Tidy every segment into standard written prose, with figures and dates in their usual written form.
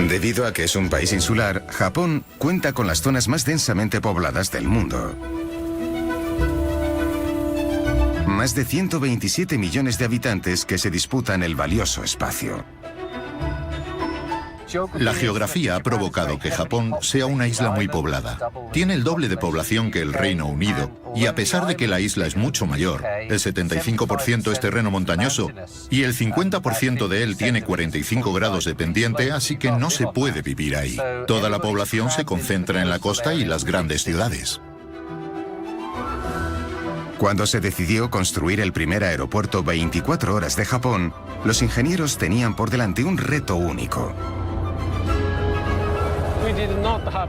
Debido a que es un país insular, Japón cuenta con las zonas más densamente pobladas del mundo. Más de 127 millones de habitantes que se disputan el valioso espacio. La geografía ha provocado que Japón sea una isla muy poblada. Tiene el doble de población que el Reino Unido, y a pesar de que la isla es mucho mayor, el 75% es terreno montañoso y el 50% de él tiene 45 grados de pendiente, así que no se puede vivir ahí. Toda la población se concentra en la costa y las grandes ciudades. Cuando se decidió construir el primer aeropuerto 24 horas de Japón, los ingenieros tenían por delante un reto único.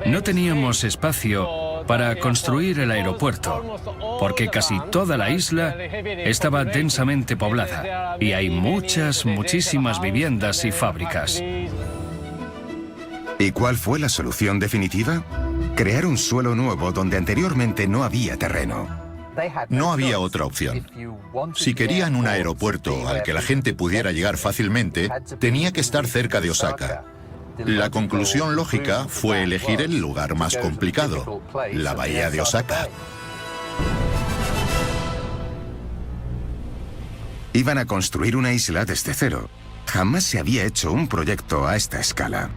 No teníamos espacio para construir el aeropuerto, porque casi toda la isla estaba densamente poblada y hay muchísimas viviendas y fábricas. ¿Y cuál fue la solución definitiva? Crear un suelo nuevo donde anteriormente no había terreno. No había otra opción. Si querían un aeropuerto al que la gente pudiera llegar fácilmente, tenía que estar cerca de Osaka. La conclusión lógica fue elegir el lugar más complicado, la bahía de Osaka. Iban a construir una isla desde cero. Jamás se había hecho un proyecto a esta escala.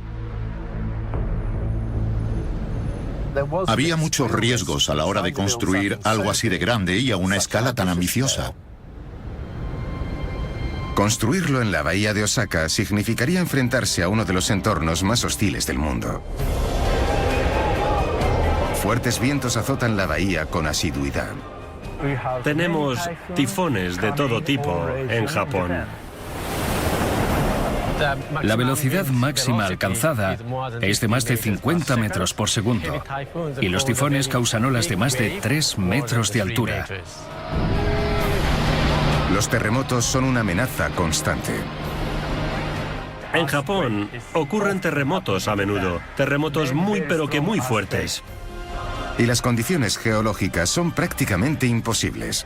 Había muchos riesgos a la hora de construir algo así de grande y a una escala tan ambiciosa. Construirlo en la bahía de Osaka significaría enfrentarse a uno de los entornos más hostiles del mundo. Fuertes vientos azotan la bahía con asiduidad. Tenemos tifones de todo tipo en Japón. La velocidad máxima alcanzada es de más de 50 metros por segundo y los tifones causan olas de más de 3 metros de altura. Los terremotos son una amenaza constante. En Japón ocurren terremotos a menudo, terremotos muy fuertes. Y las condiciones geológicas son prácticamente imposibles.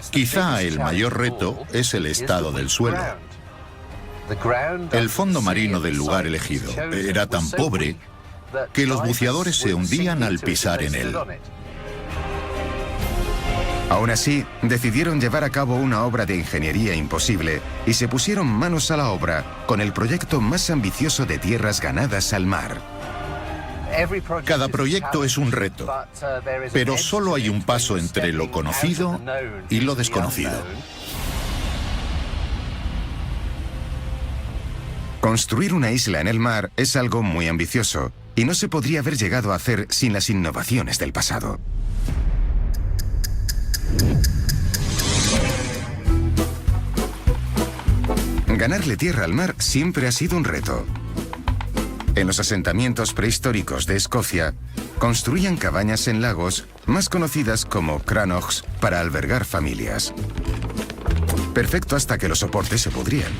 Quizá el mayor reto es el estado del suelo. El fondo marino del lugar elegido era tan pobre que los buceadores se hundían al pisar en él. Aún así, decidieron llevar a cabo una obra de ingeniería imposible y se pusieron manos a la obra con el proyecto más ambicioso de tierras ganadas al mar. Cada proyecto es un reto, pero solo hay un paso entre lo conocido y lo desconocido. Construir una isla en el mar es algo muy ambicioso y no se podría haber llegado a hacer sin las innovaciones del pasado. Ganarle tierra al mar siempre ha sido un reto. En los asentamientos prehistóricos de Escocia, construían cabañas en lagos, más conocidas como cranochs, para albergar familias. Perfecto hasta que los soportes se pudrían.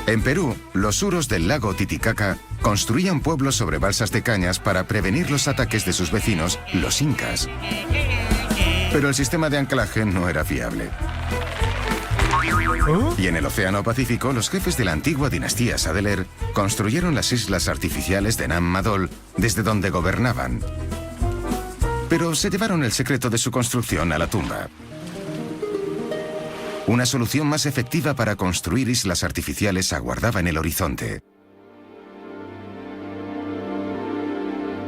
En Perú, los suros del lago Titicaca construían pueblos sobre balsas de cañas para prevenir los ataques de sus vecinos, los incas. Pero el sistema de anclaje no era fiable. Y en el Océano Pacífico, los jefes de la antigua dinastía Sadeler construyeron las islas artificiales de Nam Madol, desde donde gobernaban. Pero se llevaron el secreto de su construcción a la tumba. Una solución más efectiva para construir islas artificiales aguardaba en el horizonte.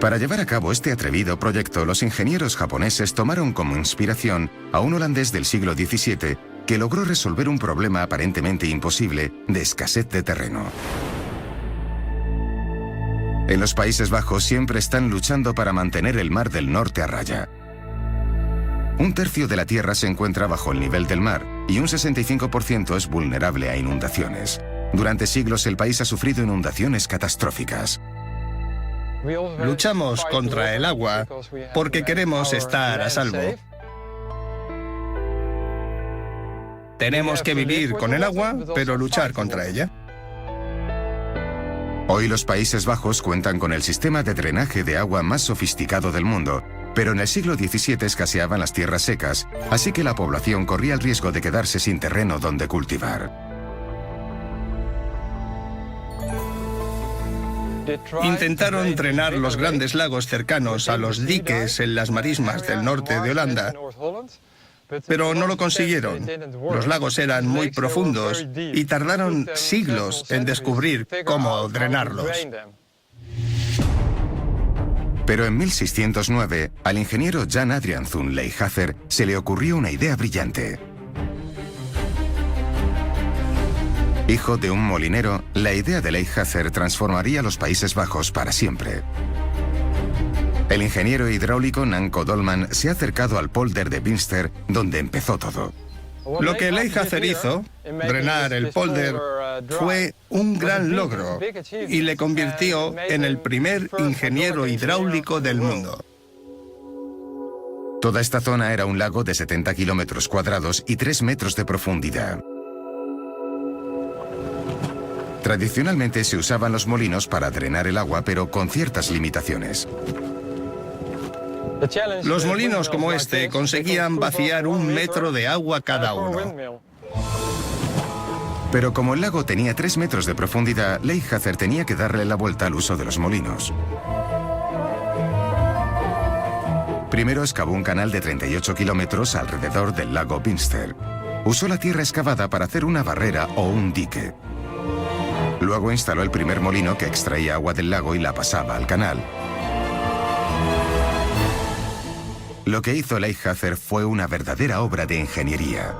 Para llevar a cabo este atrevido proyecto, los ingenieros japoneses tomaron como inspiración a un holandés del siglo XVII que logró resolver un problema aparentemente imposible de escasez de terreno. En los Países Bajos siempre están luchando para mantener el Mar del Norte a raya. Un tercio de la tierra se encuentra bajo el nivel del mar y un 65% es vulnerable a inundaciones. Durante siglos el país ha sufrido inundaciones catastróficas. Luchamos contra el agua porque queremos estar a salvo. Tenemos que vivir con el agua, pero luchar contra ella. Hoy los Países Bajos cuentan con el sistema de drenaje de agua más sofisticado del mundo, pero en el siglo XVII escaseaban las tierras secas, así que la población corría el riesgo de quedarse sin terreno donde cultivar. Intentaron drenar los grandes lagos cercanos a los diques en las marismas del norte de Holanda, pero no lo consiguieron. Los lagos eran muy profundos y tardaron siglos en descubrir cómo drenarlos. Pero en 1609, al ingeniero Jan Adriaanzoon Leyhather se le ocurrió una idea brillante. Hijo de un molinero, la idea de Leyhather transformaría los Países Bajos para siempre. El ingeniero hidráulico Nanko Dolman se ha acercado al polder de Binster, donde empezó todo. Lo que Leyhather hizo, drenar el polder, fue un gran logro y le convirtió en el primer ingeniero hidráulico del mundo. Toda esta zona era un lago de 70 kilómetros cuadrados y 3 metros de profundidad. Tradicionalmente se usaban los molinos para drenar el agua, pero con ciertas limitaciones. Los molinos como este conseguían vaciar 1 metro de agua cada uno. Pero como el lago tenía 3 metros de profundidad, Leyhather tenía que darle la vuelta al uso de los molinos. Primero excavó un canal de 38 kilómetros alrededor del lago Binster. Usó la tierra excavada para hacer una barrera o un dique. Luego instaló el primer molino que extraía agua del lago y la pasaba al canal. Lo que hizo Leyhather fue una verdadera obra de ingeniería.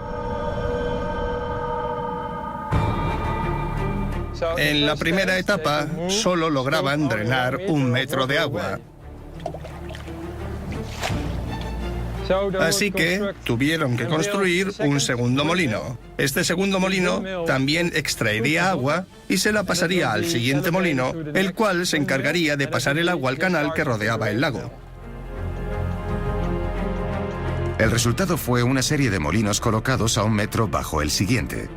En la primera etapa, solo lograban drenar 1 metro de agua. Así que tuvieron que construir un segundo molino. Este segundo molino también extraería agua y se la pasaría al siguiente molino, el cual se encargaría de pasar el agua al canal que rodeaba el lago. El resultado fue una serie de molinos colocados a 1 metro bajo el siguiente.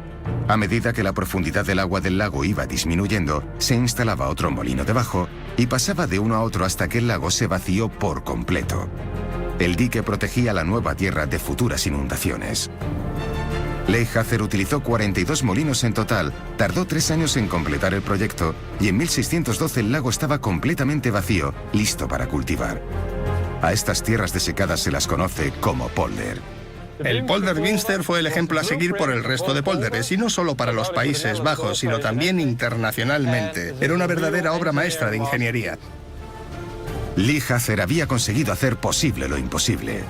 A medida que la profundidad del agua del lago iba disminuyendo, se instalaba otro molino debajo y pasaba de uno a otro hasta que el lago se vació por completo. El dique protegía la nueva tierra de futuras inundaciones. Leyhather utilizó 42 molinos en total, tardó 3 años en completar el proyecto y en 1612 el lago estaba completamente vacío, listo para cultivar. A estas tierras desecadas se las conoce como polder. El polder Binster fue el ejemplo a seguir por el resto de polderes, y no solo para los Países Bajos, sino también internacionalmente. Era una verdadera obra maestra de ingeniería. Leyhather había conseguido hacer posible lo imposible.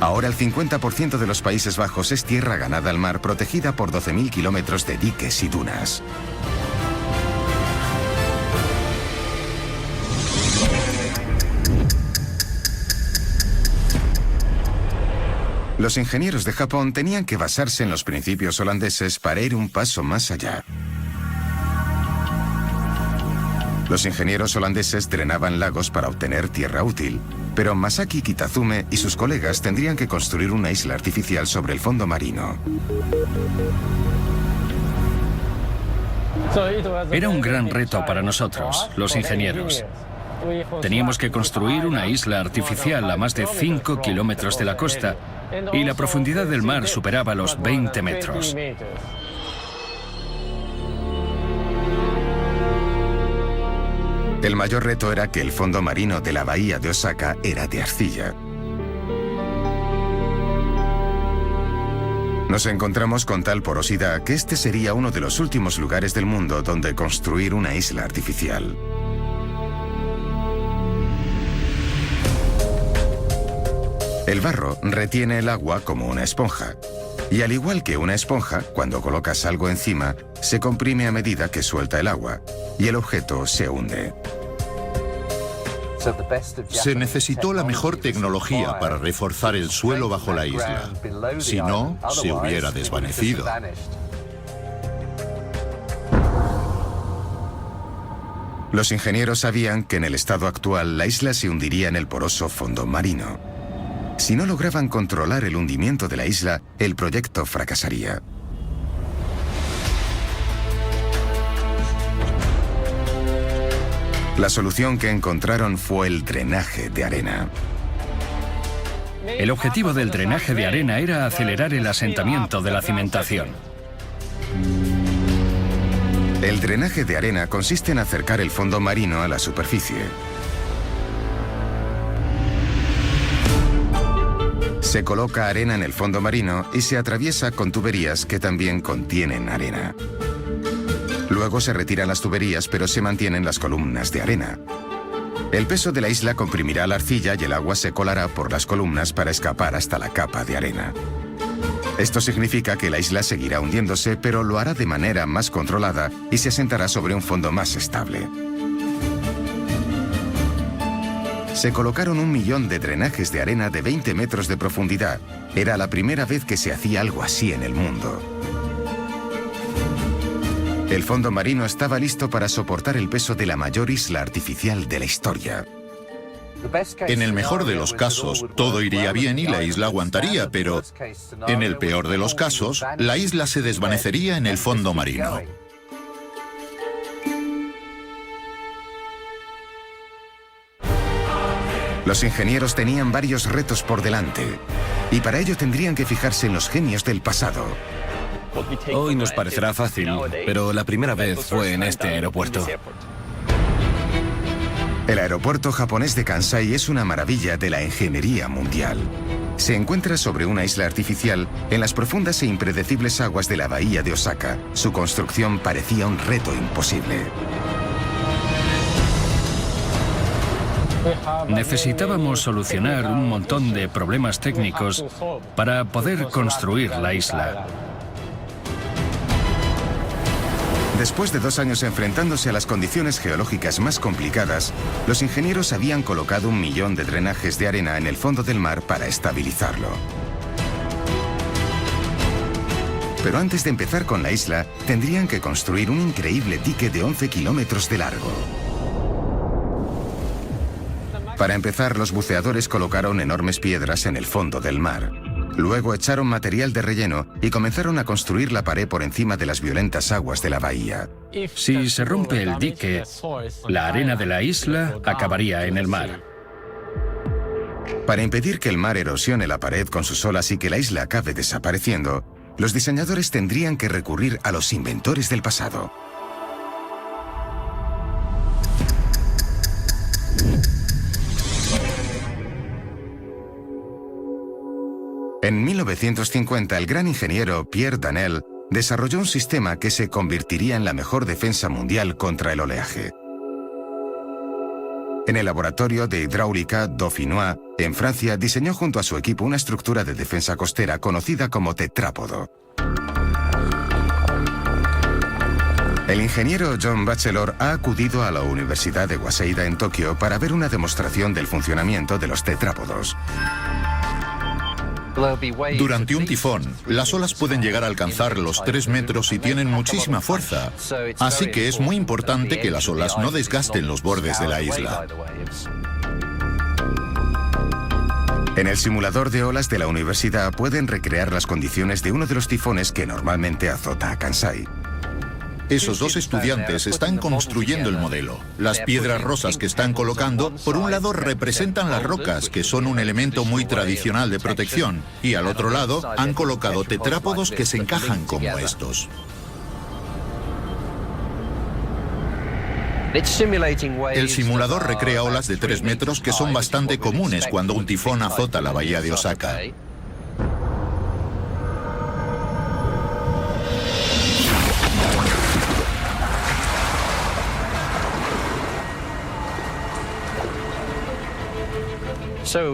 Ahora el 50% de los Países Bajos es tierra ganada al mar, protegida por 12.000 kilómetros de diques y dunas. Los ingenieros de Japón tenían que basarse en los principios holandeses para ir un paso más allá. Los ingenieros holandeses drenaban lagos para obtener tierra útil, pero Masaki Kitazume y sus colegas tendrían que construir una isla artificial sobre el fondo marino. Era un gran reto para nosotros, los ingenieros. Teníamos que construir una isla artificial a más de 5 kilómetros de la costa y la profundidad del mar superaba los 20 metros. El mayor reto era que el fondo marino de la bahía de Osaka era de arcilla. Nos encontramos con tal porosidad que este sería uno de los últimos lugares del mundo donde construir una isla artificial. El barro retiene el agua como una esponja. Y al igual que una esponja, cuando colocas algo encima, se comprime a medida que suelta el agua, y el objeto se hunde. Se necesitó la mejor tecnología para reforzar el suelo bajo la isla. Si no, se hubiera desvanecido. Los ingenieros sabían que en el estado actual la isla se hundiría en el poroso fondo marino. Si no lograban controlar el hundimiento de la isla, el proyecto fracasaría. La solución que encontraron fue el drenaje de arena. El objetivo del drenaje de arena era acelerar el asentamiento de la cimentación. El drenaje de arena consiste en acercar el fondo marino a la superficie. Se coloca arena en el fondo marino y se atraviesa con tuberías que también contienen arena. Luego se retiran las tuberías, pero se mantienen las columnas de arena. El peso de la isla comprimirá la arcilla y el agua se colará por las columnas para escapar hasta la capa de arena. Esto significa que la isla seguirá hundiéndose, pero lo hará de manera más controlada y se asentará sobre un fondo más estable. Se colocaron 1 millón de drenajes de arena de 20 metros de profundidad. Era la primera vez que se hacía algo así en el mundo. El fondo marino estaba listo para soportar el peso de la mayor isla artificial de la historia. En el mejor de los casos, todo iría bien y la isla aguantaría, pero en el peor de los casos, la isla se desvanecería en el fondo marino. Los ingenieros tenían varios retos por delante, y para ello tendrían que fijarse en los genios del pasado. Hoy nos parecerá fácil, pero la primera vez fue en este aeropuerto. El aeropuerto japonés de Kansai es una maravilla de la ingeniería mundial. Se encuentra sobre una isla artificial en las profundas e impredecibles aguas de la bahía de Osaka. Su construcción parecía un reto imposible. Necesitábamos solucionar un montón de problemas técnicos para poder construir la isla. Después de 2 años enfrentándose a las condiciones geológicas más complicadas, los ingenieros habían colocado 1 millón de drenajes de arena en el fondo del mar para estabilizarlo. Pero antes de empezar con la isla, tendrían que construir un increíble dique de 11 kilómetros de largo. Para empezar, los buceadores colocaron enormes piedras en el fondo del mar. Luego echaron material de relleno y comenzaron a construir la pared por encima de las violentas aguas de la bahía. Si se rompe el dique, la arena de la isla acabaría en el mar. Para impedir que el mar erosione la pared con sus olas y que la isla acabe desapareciendo, los diseñadores tendrían que recurrir a los inventores del pasado. En 1950, el gran ingeniero Pierre Danel desarrolló un sistema que se convertiría en la mejor defensa mundial contra el oleaje. En el laboratorio de hidráulica Dauphinois, en Francia, diseñó junto a su equipo una estructura de defensa costera conocida como tetrápodo. El ingeniero John Batchelor ha acudido a la Universidad de Waseda en Tokio para ver una demostración del funcionamiento de los tetrápodos. Durante un tifón, las olas pueden llegar a alcanzar los 3 metros y tienen muchísima fuerza. Así que es muy importante que las olas no desgasten los bordes de la isla. En el simulador de olas de la universidad pueden recrear las condiciones de uno de los tifones que normalmente azota a Kansai. Esos 2 estudiantes están construyendo el modelo. Las piedras rosas que están colocando, por un lado representan las rocas, que son un elemento muy tradicional de protección, y al otro lado han colocado tetrápodos que se encajan como estos. El simulador recrea olas de 3 metros que son bastante comunes cuando un tifón azota la bahía de Osaka.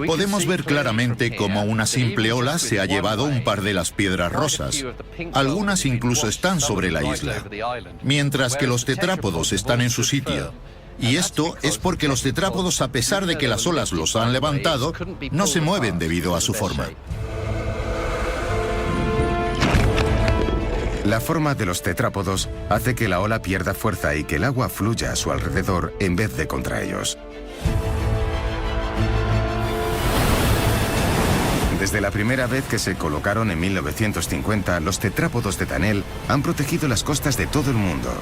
Podemos ver claramente cómo una simple ola se ha llevado un par de las piedras rosas. Algunas incluso están sobre la isla, mientras que los tetrápodos están en su sitio. Y esto es porque los tetrápodos, a pesar de que las olas los han levantado, no se mueven debido a su forma. La forma de los tetrápodos hace que la ola pierda fuerza y que el agua fluya a su alrededor en vez de contra ellos. Desde la primera vez que se colocaron en 1950, los tetrápodos de Danel han protegido las costas de todo el mundo.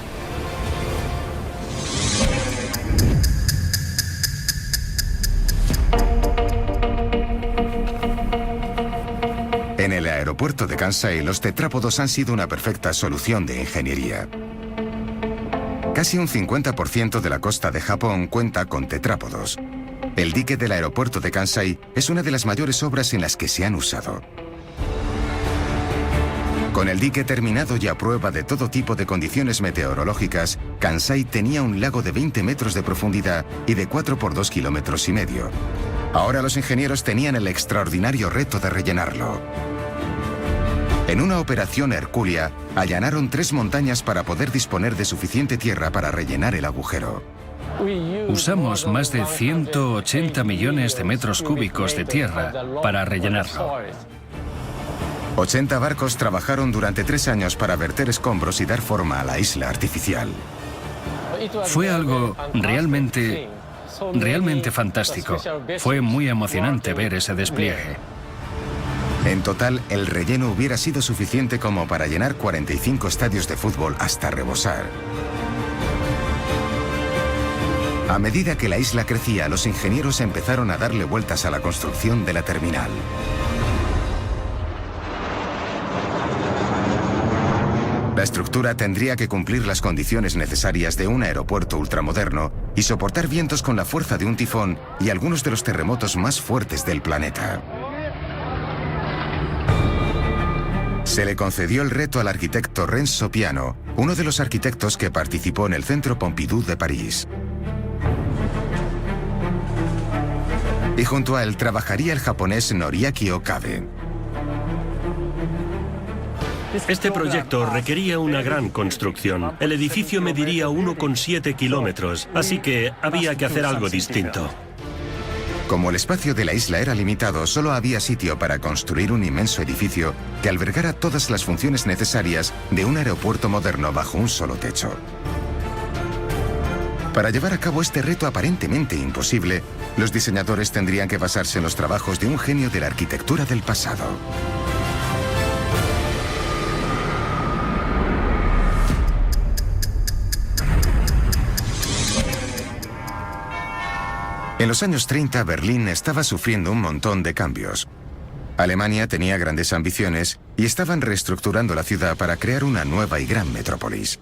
En el aeropuerto de Kansai, los tetrápodos han sido una perfecta solución de ingeniería. Casi un 50% de la costa de Japón cuenta con tetrápodos. El dique del aeropuerto de Kansai es una de las mayores obras en las que se han usado. Con el dique terminado y a prueba de todo tipo de condiciones meteorológicas, Kansai tenía un lago de 20 metros de profundidad y de 4 por 2,5 kilómetros. Ahora los ingenieros tenían el extraordinario reto de rellenarlo. En una operación hercúlea, allanaron 3 montañas para poder disponer de suficiente tierra para rellenar el agujero. Usamos más de 180 millones de metros cúbicos de tierra para rellenarlo. 80 barcos trabajaron durante 3 años para verter escombros y dar forma a la isla artificial. Fue algo realmente fantástico. Fue muy emocionante ver ese despliegue. En total, el relleno hubiera sido suficiente como para llenar 45 estadios de fútbol hasta rebosar. A medida que la isla crecía, los ingenieros empezaron a darle vueltas a la construcción de la terminal. La estructura tendría que cumplir las condiciones necesarias de un aeropuerto ultramoderno y soportar vientos con la fuerza de un tifón y algunos de los terremotos más fuertes del planeta. Se le concedió el reto al arquitecto Renzo Piano, uno de los arquitectos que participó en el Centro Pompidou de París. Y junto a él trabajaría el japonés Noriaki Okabe. Este proyecto requería una gran construcción. El edificio mediría 1,7 kilómetros, así que había que hacer algo distinto. Como el espacio de la isla era limitado, solo había sitio para construir un inmenso edificio que albergara todas las funciones necesarias de un aeropuerto moderno bajo un solo techo. Para llevar a cabo este reto aparentemente imposible, los diseñadores tendrían que basarse en los trabajos de un genio de la arquitectura del pasado. En los años 30, Berlín estaba sufriendo un montón de cambios. Alemania tenía grandes ambiciones y estaban reestructurando la ciudad para crear una nueva y gran metrópolis.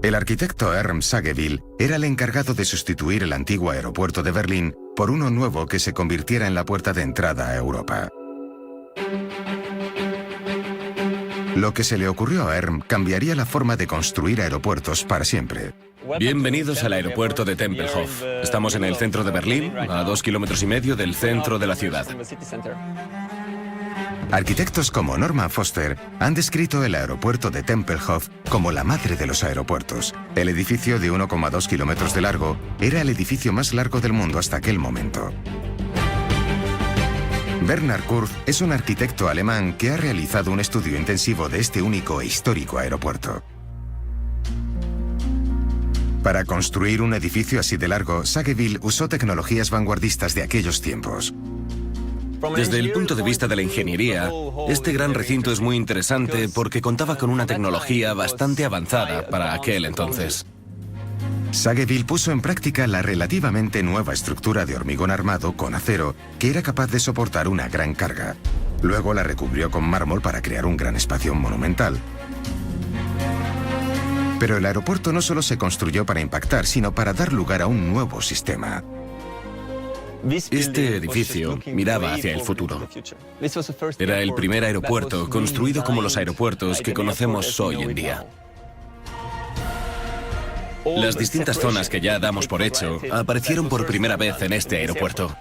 El arquitecto Ernst Sagevill era el encargado de sustituir el antiguo aeropuerto de Berlín por uno nuevo que se convirtiera en la puerta de entrada a Europa. Lo que se le ocurrió a Ernst cambiaría la forma de construir aeropuertos para siempre. Bienvenidos al aeropuerto de Tempelhof. Estamos en el centro de Berlín, a 2,5 kilómetros del centro de la ciudad. Arquitectos como Norman Foster han descrito el aeropuerto de Tempelhof como la madre de los aeropuertos. El edificio de 1,2 kilómetros de largo era el edificio más largo del mundo hasta aquel momento. Bernhard Kurz es un arquitecto alemán que ha realizado un estudio intensivo de este único e histórico aeropuerto. Para construir un edificio así de largo, Sagevill usó tecnologías vanguardistas de aquellos tiempos. Desde el punto de vista de la ingeniería, este gran recinto es muy interesante porque contaba con una tecnología bastante avanzada para aquel entonces. Sagevill puso en práctica la relativamente nueva estructura de hormigón armado con acero que era capaz de soportar una gran carga. Luego la recubrió con mármol para crear un gran espacio monumental. Pero el aeropuerto no solo se construyó para impactar, sino para dar lugar a un nuevo sistema. Este edificio miraba hacia el futuro. Era el primer aeropuerto construido como los aeropuertos que conocemos hoy en día. Las distintas zonas que ya damos por hecho aparecieron por primera vez en este aeropuerto.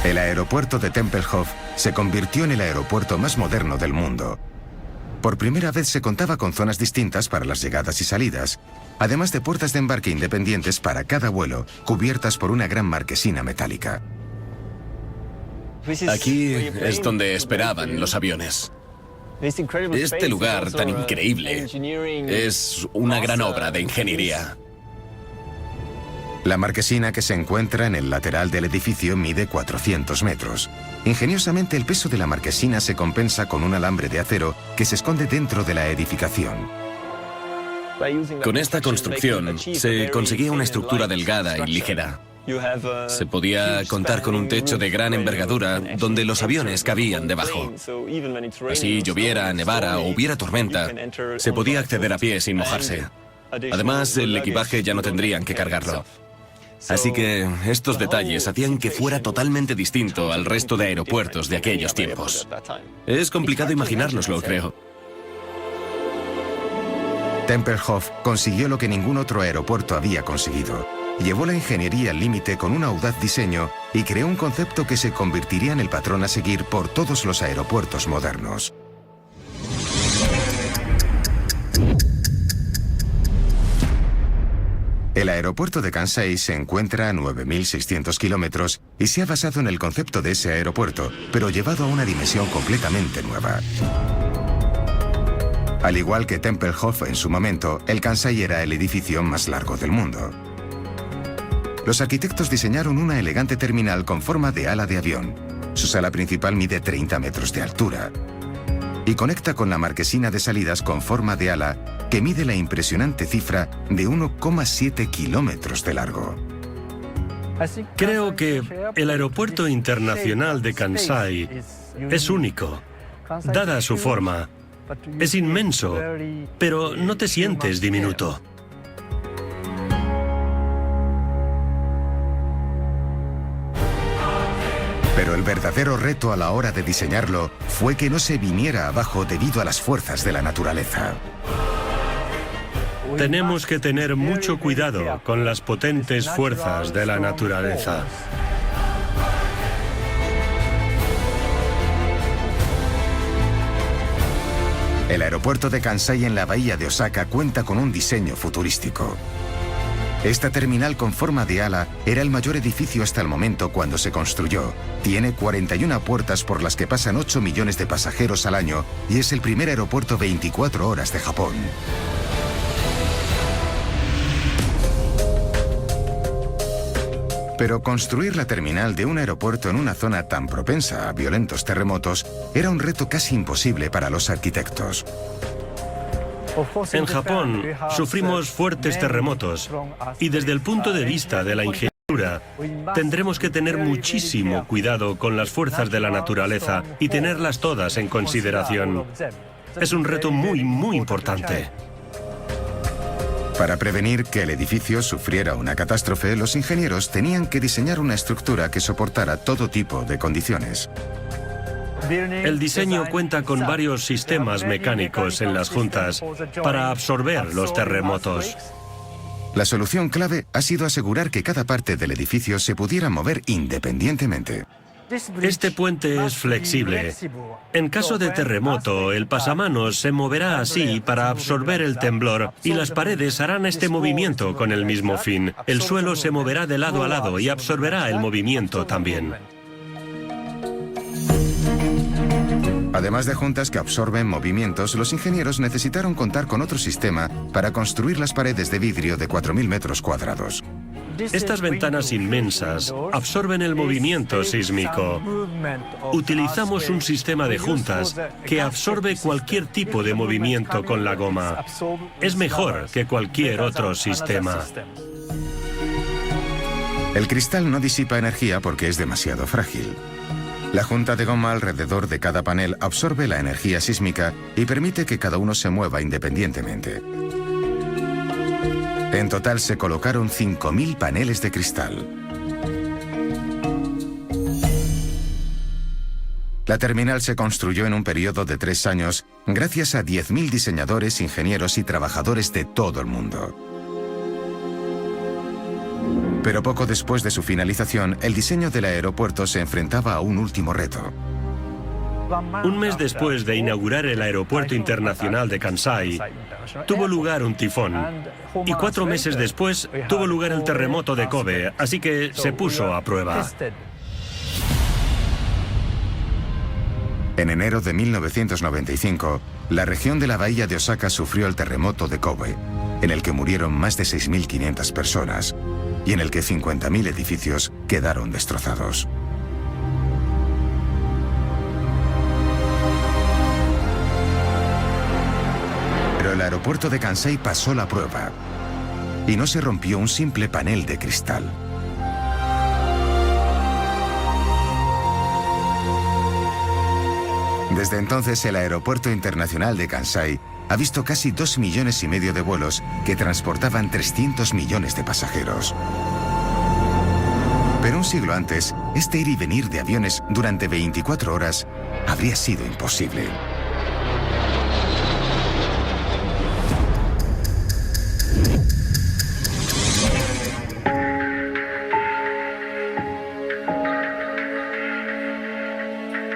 El aeropuerto de Tempelhof se convirtió en el aeropuerto más moderno del mundo. Por primera vez se contaba con zonas distintas para las llegadas y salidas, además de puertas de embarque independientes para cada vuelo, cubiertas por una gran marquesina metálica. Aquí es donde esperaban los aviones. Este lugar tan increíble es una gran obra de ingeniería. La marquesina que se encuentra en el lateral del edificio mide 400 metros. Ingeniosamente, el peso de la marquesina se compensa con un alambre de acero que se esconde dentro de la edificación. Con esta construcción se conseguía una estructura delgada y ligera. Se podía contar con un techo de gran envergadura donde los aviones cabían debajo. Así lloviera, nevara o hubiera tormenta, se podía acceder a pie sin mojarse. Además, el equipaje ya no tendrían que cargarlo. Así que estos detalles hacían que fuera totalmente distinto al resto de aeropuertos de aquellos tiempos. Es complicado imaginárnoslo, creo. Tempelhof consiguió lo que ningún otro aeropuerto había conseguido. Llevó la ingeniería al límite con un audaz diseño y creó un concepto que se convertiría en el patrón a seguir por todos los aeropuertos modernos. El aeropuerto de Kansai se encuentra a 9.600 kilómetros y se ha basado en el concepto de ese aeropuerto, pero llevado a una dimensión completamente nueva. Al igual que Tempelhof en su momento, el Kansai era el edificio más largo del mundo. Los arquitectos diseñaron una elegante terminal con forma de ala de avión. Su sala principal mide 30 metros de altura y conecta con la marquesina de salidas con forma de ala que mide la impresionante cifra de 1,7 kilómetros de largo. Creo que el aeropuerto internacional de Kansai es único, dada su forma. Es inmenso, pero no te sientes diminuto. Pero el verdadero reto a la hora de diseñarlo fue que no se viniera abajo debido a las fuerzas de la naturaleza. Tenemos que tener mucho cuidado con las potentes fuerzas de la naturaleza. El aeropuerto de Kansai en la bahía de Osaka cuenta con un diseño futurístico. Esta terminal con forma de ala era el mayor edificio hasta el momento cuando se construyó. Tiene 41 puertas por las que pasan 8 millones de pasajeros al año y es el primer aeropuerto 24 horas de Japón. Pero construir la terminal de un aeropuerto en una zona tan propensa a violentos terremotos era un reto casi imposible para los arquitectos. En Japón sufrimos fuertes terremotos y desde el punto de vista de la ingeniería tendremos que tener muchísimo cuidado con las fuerzas de la naturaleza y tenerlas todas en consideración. Es un reto muy importante. Para prevenir que el edificio sufriera una catástrofe, los ingenieros tenían que diseñar una estructura que soportara todo tipo de condiciones. El diseño cuenta con varios sistemas mecánicos en las juntas para absorber los terremotos. La solución clave ha sido asegurar que cada parte del edificio se pudiera mover independientemente. Este puente es flexible. En caso de terremoto, el pasamanos se moverá así para absorber el temblor y las paredes harán este movimiento con el mismo fin. El suelo se moverá de lado a lado y absorberá el movimiento también. Además de juntas que absorben movimientos, los ingenieros necesitaron contar con otro sistema para construir las paredes de vidrio de 4.000 metros cuadrados. Estas ventanas inmensas absorben el movimiento sísmico. Utilizamos un sistema de juntas que absorbe cualquier tipo de movimiento con la goma. Es mejor que cualquier otro sistema. El cristal no disipa energía porque es demasiado frágil. La junta de goma alrededor de cada panel absorbe la energía sísmica y permite que cada uno se mueva independientemente. En total se colocaron 5.000 paneles de cristal. La terminal se construyó en un periodo de 3 años gracias a 10.000 diseñadores, ingenieros y trabajadores de todo el mundo. Pero poco después de su finalización, el diseño del aeropuerto se enfrentaba a un último reto. Un mes después de inaugurar el aeropuerto internacional de Kansai, tuvo lugar un tifón. Y 4 meses después tuvo lugar el terremoto de Kobe, así que se puso a prueba. En enero de 1995, la región de la bahía de Osaka sufrió el terremoto de Kobe, en el que murieron más de 6.500 personas y en el que 50.000 edificios quedaron destrozados. Pero el aeropuerto de Kansai pasó la prueba y no se rompió un simple panel de cristal. Desde entonces, el Aeropuerto Internacional de Kansai ha visto casi 2,5 millones de vuelos que transportaban 300 millones de pasajeros. Pero un siglo antes, este ir y venir de aviones durante 24 horas habría sido imposible.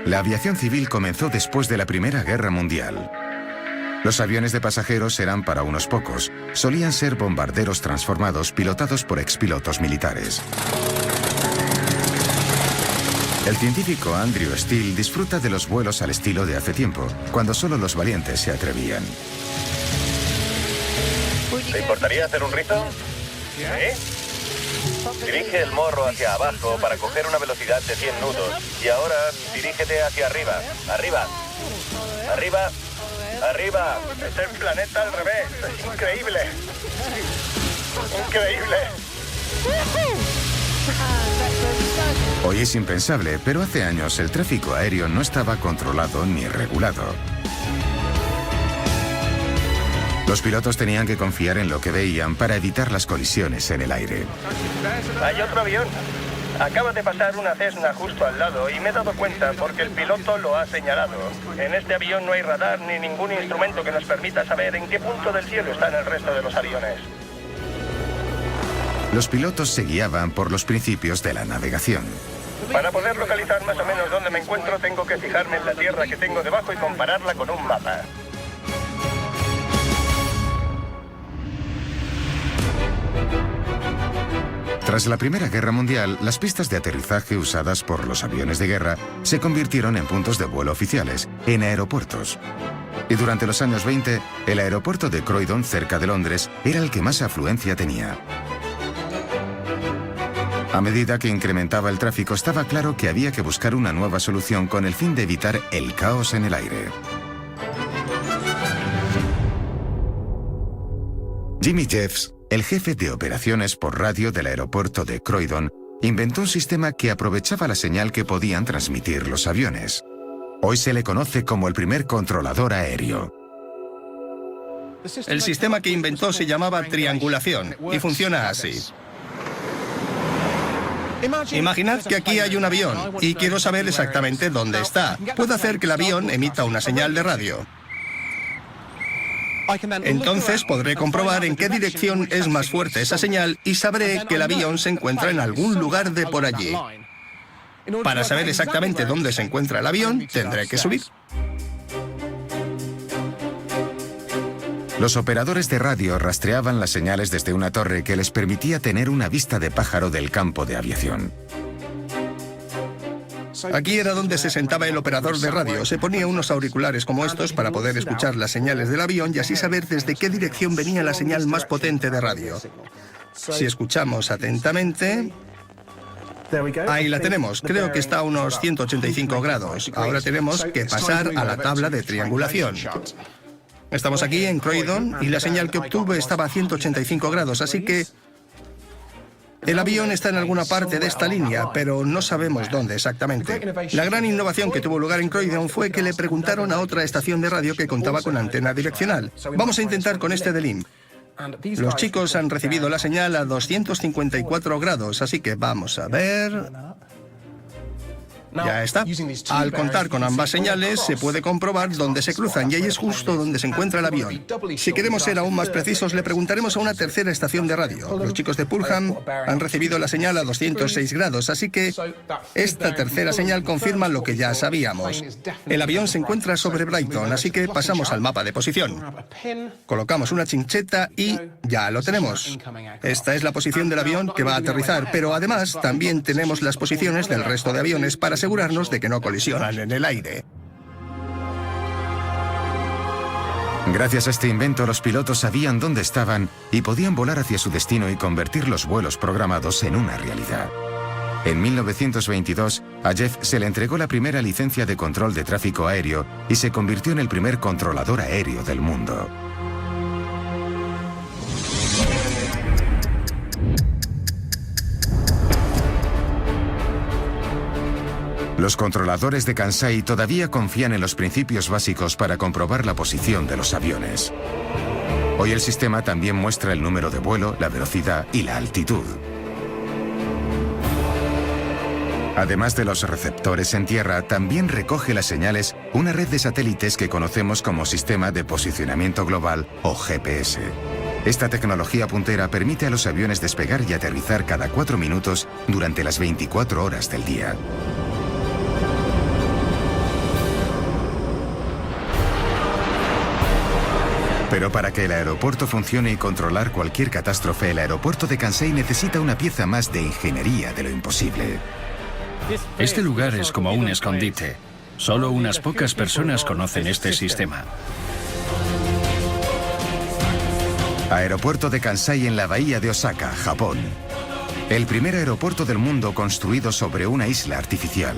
La aviación civil comenzó después de la Primera Guerra Mundial. Los aviones de pasajeros eran para unos pocos. Solían ser bombarderos transformados pilotados por expilotos militares. El científico Andrew Steele disfruta de los vuelos al estilo de hace tiempo, cuando solo los valientes se atrevían. ¿Te importaría hacer un rito? ¿Sí? Dirige el morro hacia abajo para coger una velocidad de 100 nudos. Y ahora, dirígete hacia arriba. Arriba. Arriba. Arriba. Es el planeta al revés. Es increíble. Increíble. Hoy es impensable, pero hace años el tráfico aéreo no estaba controlado ni regulado. Los pilotos tenían que confiar en lo que veían para evitar las colisiones en el aire. Hay otro avión. Acaba de pasar una Cessna justo al lado y me he dado cuenta porque el piloto lo ha señalado. En este avión no hay radar ni ningún instrumento que nos permita saber en qué punto del cielo están el resto de los aviones. Los pilotos se guiaban por los principios de la navegación. Para poder localizar más o menos dónde me encuentro, tengo que fijarme en la tierra que tengo debajo y compararla con un mapa. Tras la Primera Guerra Mundial, las pistas de aterrizaje usadas por los aviones de guerra se convirtieron en puntos de vuelo oficiales, en aeropuertos. Y durante los años 20, el aeropuerto de Croydon, cerca de Londres, era el que más afluencia tenía. A medida que incrementaba el tráfico, estaba claro que había que buscar una nueva solución con el fin de evitar el caos en el aire. Jimmy Jeffs, el jefe de operaciones por radio del aeropuerto de Croydon, inventó un sistema que aprovechaba la señal que podían transmitir los aviones. Hoy se le conoce como el primer controlador aéreo. El sistema que inventó se llamaba triangulación y funciona así. Imaginad que aquí hay un avión y quiero saber exactamente dónde está. Puedo hacer que el avión emita una señal de radio. Entonces podré comprobar en qué dirección es más fuerte esa señal y sabré que el avión se encuentra en algún lugar de por allí. Para saber exactamente dónde se encuentra el avión, tendré que subir. Los operadores de radio rastreaban las señales desde una torre que les permitía tener una vista de pájaro del campo de aviación. Aquí era donde se sentaba el operador de radio. Se ponía unos auriculares como estos para poder escuchar las señales del avión y así saber desde qué dirección venía la señal más potente de radio. Si escuchamos atentamente... Ahí la tenemos. Creo que está a unos 185 grados. Ahora tenemos que pasar a la tabla de triangulación. Estamos aquí en Croydon y la señal que obtuve estaba a 185 grados, así que... El avión está en alguna parte de esta línea, pero no sabemos dónde exactamente. La gran innovación que tuvo lugar en Croydon fue que le preguntaron a otra estación de radio que contaba con antena direccional. Vamos a intentar con este del IM. Los chicos han recibido la señal a 254 grados, así que vamos a ver... Ya está. Al contar con ambas señales, se puede comprobar dónde se cruzan y ahí es justo donde se encuentra el avión. Si queremos ser aún más precisos, le preguntaremos a una tercera estación de radio. Los chicos de Pulham han recibido la señal a 206 grados, así que esta tercera señal confirma lo que ya sabíamos. El avión se encuentra sobre Brighton, así que pasamos al mapa de posición. Colocamos una chincheta y ya lo tenemos. Esta es la posición del avión que va a aterrizar, pero además también tenemos las posiciones del resto de aviones para asegurarnos de que no colisionan en el aire. Gracias a este invento, los pilotos sabían dónde estaban y podían volar hacia su destino y convertir los vuelos programados en una realidad. En 1922, a Jeff se le entregó la primera licencia de control de tráfico aéreo y se convirtió en el primer controlador aéreo del mundo. Los controladores de Kansai todavía confían en los principios básicos para comprobar la posición de los aviones. Hoy el sistema también muestra el número de vuelo, la velocidad y la altitud. Además de los receptores en tierra, también recoge las señales una red de satélites que conocemos como Sistema de Posicionamiento Global o GPS. Esta tecnología puntera permite a los aviones despegar y aterrizar cada 4 minutos durante las 24 horas del día. Pero para que el aeropuerto funcione y controlar cualquier catástrofe, el aeropuerto de Kansai necesita una pieza más de ingeniería de lo imposible. Este lugar es como un escondite. Solo unas pocas personas conocen este sistema. Aeropuerto de Kansai en la bahía de Osaka, Japón. El primer aeropuerto del mundo construido sobre una isla artificial.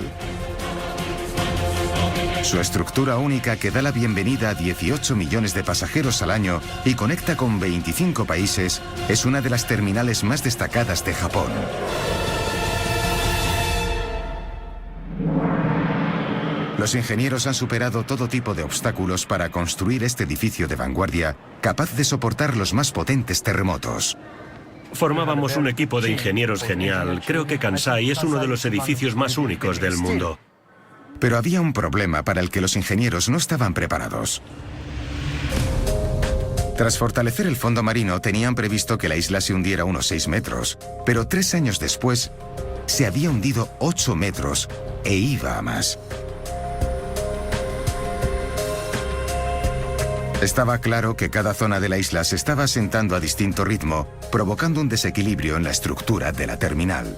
Su estructura única que da la bienvenida a 18 millones de pasajeros al año y conecta con 25 países es una de las terminales más destacadas de Japón. Los ingenieros han superado todo tipo de obstáculos para construir este edificio de vanguardia capaz de soportar los más potentes terremotos. Formábamos un equipo de ingenieros genial. Creo que Kansai es uno de los edificios más únicos del mundo. Pero había un problema para el que los ingenieros no estaban preparados. Tras fortalecer el fondo marino, tenían previsto que la isla se hundiera unos 6 metros, pero 3 años después se había hundido 8 metros e iba a más. Estaba claro que cada zona de la isla se estaba asentando a distinto ritmo, provocando un desequilibrio en la estructura de la terminal.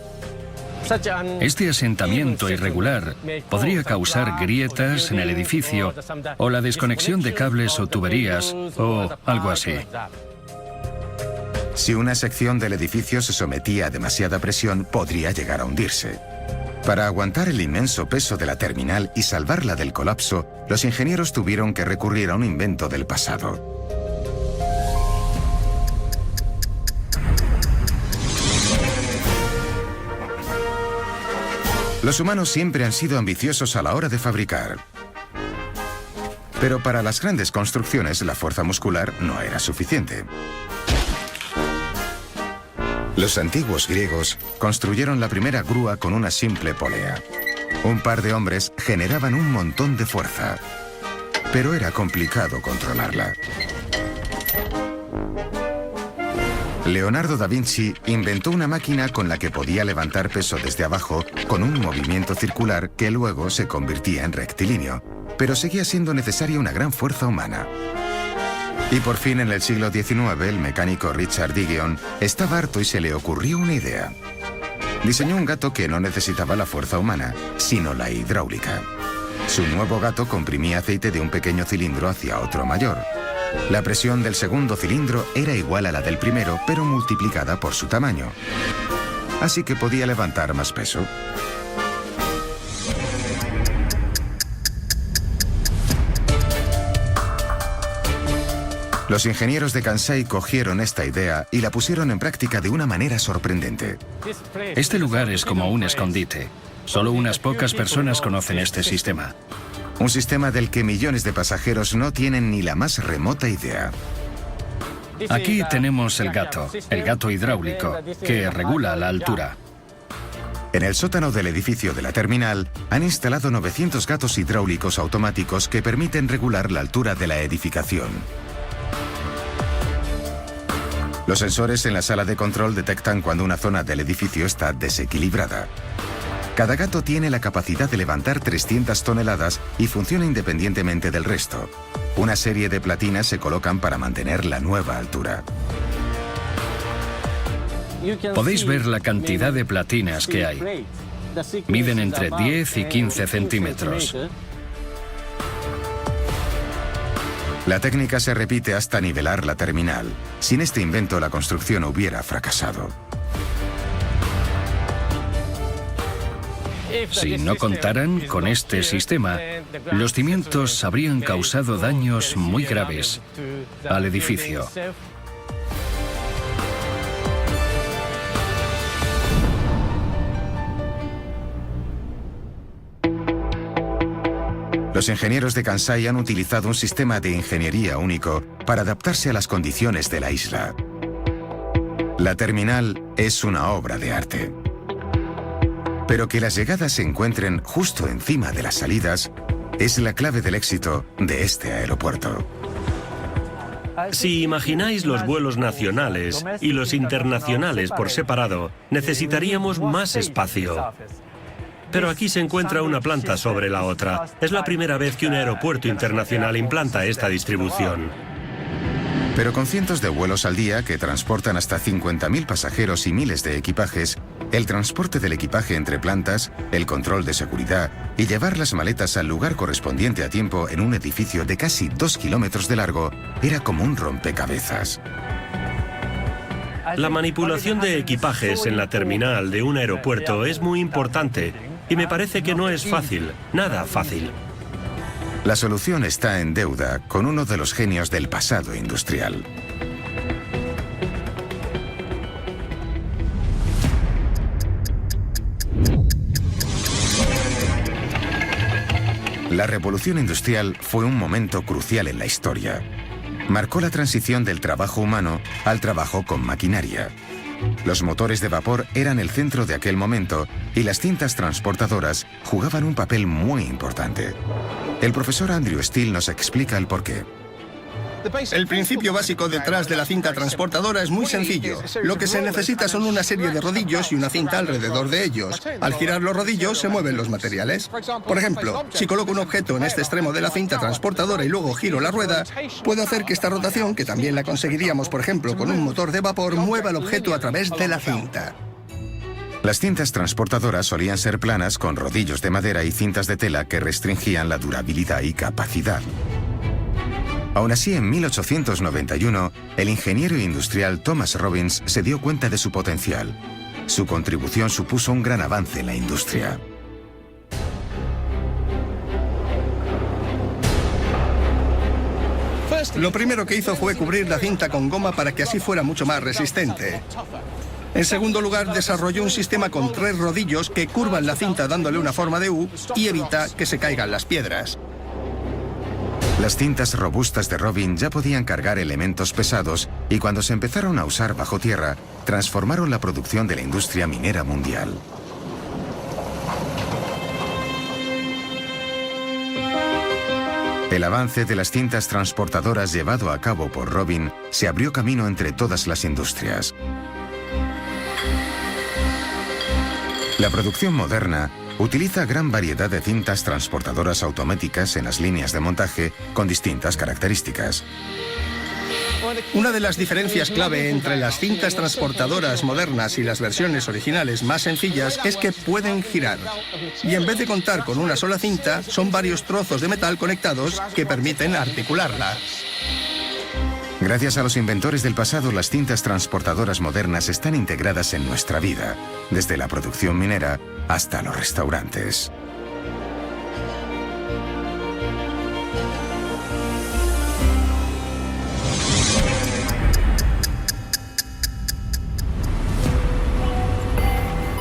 Este asentamiento irregular podría causar grietas en el edificio o la desconexión de cables o tuberías o algo así. Si una sección del edificio se sometía a demasiada presión, podría llegar a hundirse. Para aguantar el inmenso peso de la terminal y salvarla del colapso, los ingenieros tuvieron que recurrir a un invento del pasado. Los humanos siempre han sido ambiciosos a la hora de fabricar. Pero para las grandes construcciones, la fuerza muscular no era suficiente. Los antiguos griegos construyeron la primera grúa con una simple polea. Un par de hombres generaban un montón de fuerza, pero era complicado controlarla. Leonardo da Vinci inventó una máquina con la que podía levantar peso desde abajo con un movimiento circular que luego se convertía en rectilíneo, pero seguía siendo necesaria una gran fuerza humana. Y por fin en el siglo XIX el mecánico Richard Digeon estaba harto y se le ocurrió una idea. Diseñó un gato que no necesitaba la fuerza humana, sino la hidráulica. Su nuevo gato comprimía aceite de un pequeño cilindro hacia otro mayor. La presión del segundo cilindro era igual a la del primero, pero multiplicada por su tamaño. Así que podía levantar más peso. Los ingenieros de Kansai cogieron esta idea y la pusieron en práctica de una manera sorprendente. Este lugar es como un escondite. Solo unas pocas personas conocen este sistema. Un sistema del que millones de pasajeros no tienen ni la más remota idea. Aquí tenemos el gato hidráulico, que regula la altura. En el sótano del edificio de la terminal han instalado 900 gatos hidráulicos automáticos que permiten regular la altura de la edificación. Los sensores en la sala de control detectan cuando una zona del edificio está desequilibrada. Cada gato tiene la capacidad de levantar 300 toneladas y funciona independientemente del resto. Una serie de platinas se colocan para mantener la nueva altura. Podéis ver la cantidad de platinas que hay. Miden entre 10 y 15 centímetros. La técnica se repite hasta nivelar la terminal. Sin este invento, la construcción hubiera fracasado. Si no contaran con este sistema, los cimientos habrían causado daños muy graves al edificio. Los ingenieros de Kansai han utilizado un sistema de ingeniería único para adaptarse a las condiciones de la isla. La terminal es una obra de arte. Pero que las llegadas se encuentren justo encima de las salidas es la clave del éxito de este aeropuerto. Si imagináis los vuelos nacionales y los internacionales por separado, necesitaríamos más espacio. Pero aquí se encuentra una planta sobre la otra. Es la primera vez que un aeropuerto internacional implanta esta distribución. Pero con cientos de vuelos al día que transportan hasta 50.000 pasajeros y miles de equipajes, el transporte del equipaje entre plantas, el control de seguridad y llevar las maletas al lugar correspondiente a tiempo en un edificio de casi 2 kilómetros de largo era como un rompecabezas. La manipulación de equipajes en la terminal de un aeropuerto es muy importante y me parece que no es fácil, nada fácil. La solución está en deuda con uno de los genios del pasado industrial. La revolución industrial fue un momento crucial en la historia. Marcó la transición del trabajo humano al trabajo con maquinaria. Los motores de vapor eran el centro de aquel momento y las cintas transportadoras jugaban un papel muy importante. El profesor Andrew Steele nos explica el porqué. El principio básico detrás de la cinta transportadora es muy sencillo. Lo que se necesita son una serie de rodillos y una cinta alrededor de ellos. Al girar los rodillos se mueven los materiales. Por ejemplo, si coloco un objeto en este extremo de la cinta transportadora y luego giro la rueda, puedo hacer que esta rotación, que también la conseguiríamos, por ejemplo, con un motor de vapor, mueva el objeto a través de la cinta. Las cintas transportadoras solían ser planas con rodillos de madera y cintas de tela que restringían la durabilidad y capacidad. Aún así, en 1891, el ingeniero industrial Thomas Robbins se dio cuenta de su potencial. Su contribución supuso un gran avance en la industria. Lo primero que hizo fue cubrir la cinta con goma para que así fuera mucho más resistente. En segundo lugar, desarrolló un sistema con 3 rodillos que curvan la cinta dándole una forma de U y evita que se caigan las piedras. Las cintas robustas de Robin ya podían cargar elementos pesados y cuando se empezaron a usar bajo tierra, transformaron la producción de la industria minera mundial. El avance de las cintas transportadoras llevado a cabo por Robin se abrió camino entre todas las industrias. La producción moderna utiliza gran variedad de cintas transportadoras automáticas en las líneas de montaje con distintas características. Una de las diferencias clave entre las cintas transportadoras modernas y las versiones originales más sencillas es que pueden girar. Y en vez de contar con una sola cinta, son varios trozos de metal conectados que permiten articularla. Gracias a los inventores del pasado, las cintas transportadoras modernas están integradas en nuestra vida, desde la producción minera hasta los restaurantes.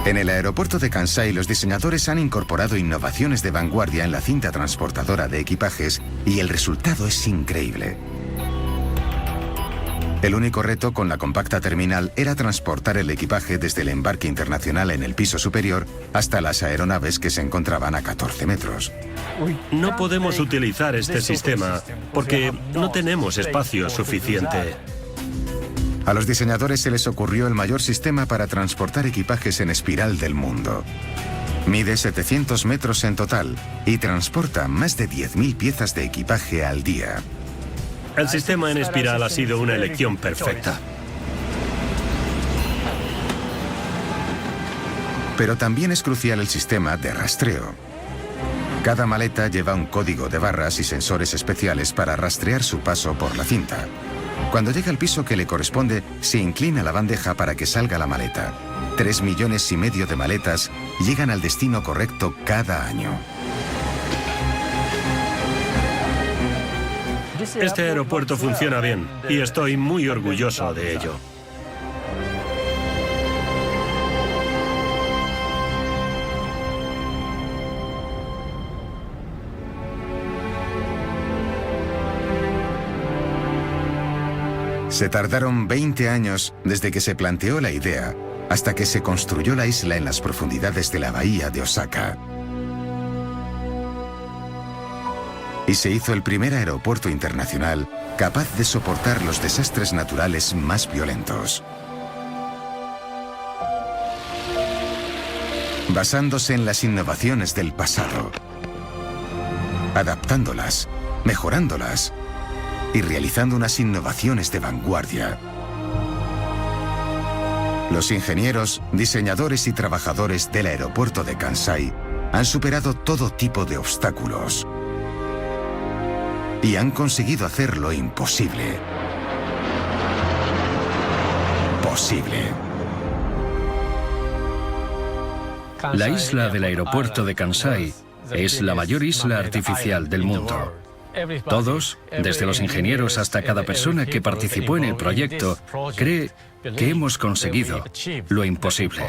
En el aeropuerto de Kansai, los diseñadores han incorporado innovaciones de vanguardia en la cinta transportadora de equipajes y el resultado es increíble. El único reto con la compacta terminal era transportar el equipaje desde el embarque internacional en el piso superior hasta las aeronaves que se encontraban a 14 metros. No podemos utilizar este sistema porque no tenemos espacio suficiente. A los diseñadores se les ocurrió el mayor sistema para transportar equipajes en espiral del mundo. Mide 700 metros en total y transporta más de 10.000 piezas de equipaje al día. El sistema en espiral ha sido una elección perfecta. Pero también es crucial el sistema de rastreo. Cada maleta lleva un código de barras y sensores especiales para rastrear su paso por la cinta. Cuando llega al piso que le corresponde, se inclina la bandeja para que salga la maleta. 3,5 millones de maletas llegan al destino correcto cada año. Este aeropuerto funciona bien y estoy muy orgulloso de ello. Se tardaron 20 años desde que se planteó la idea hasta que se construyó la isla en las profundidades de la bahía de Osaka. Y se hizo el primer aeropuerto internacional capaz de soportar los desastres naturales más violentos. Basándose en las innovaciones del pasado, adaptándolas, mejorándolas y realizando unas innovaciones de vanguardia. Los ingenieros, diseñadores y trabajadores del aeropuerto de Kansai han superado todo tipo de obstáculos y han conseguido hacer lo imposible posible. La isla del aeropuerto de Kansai es la mayor isla artificial del mundo. Todos, desde los ingenieros hasta cada persona que participó en el proyecto, cree que hemos conseguido lo imposible.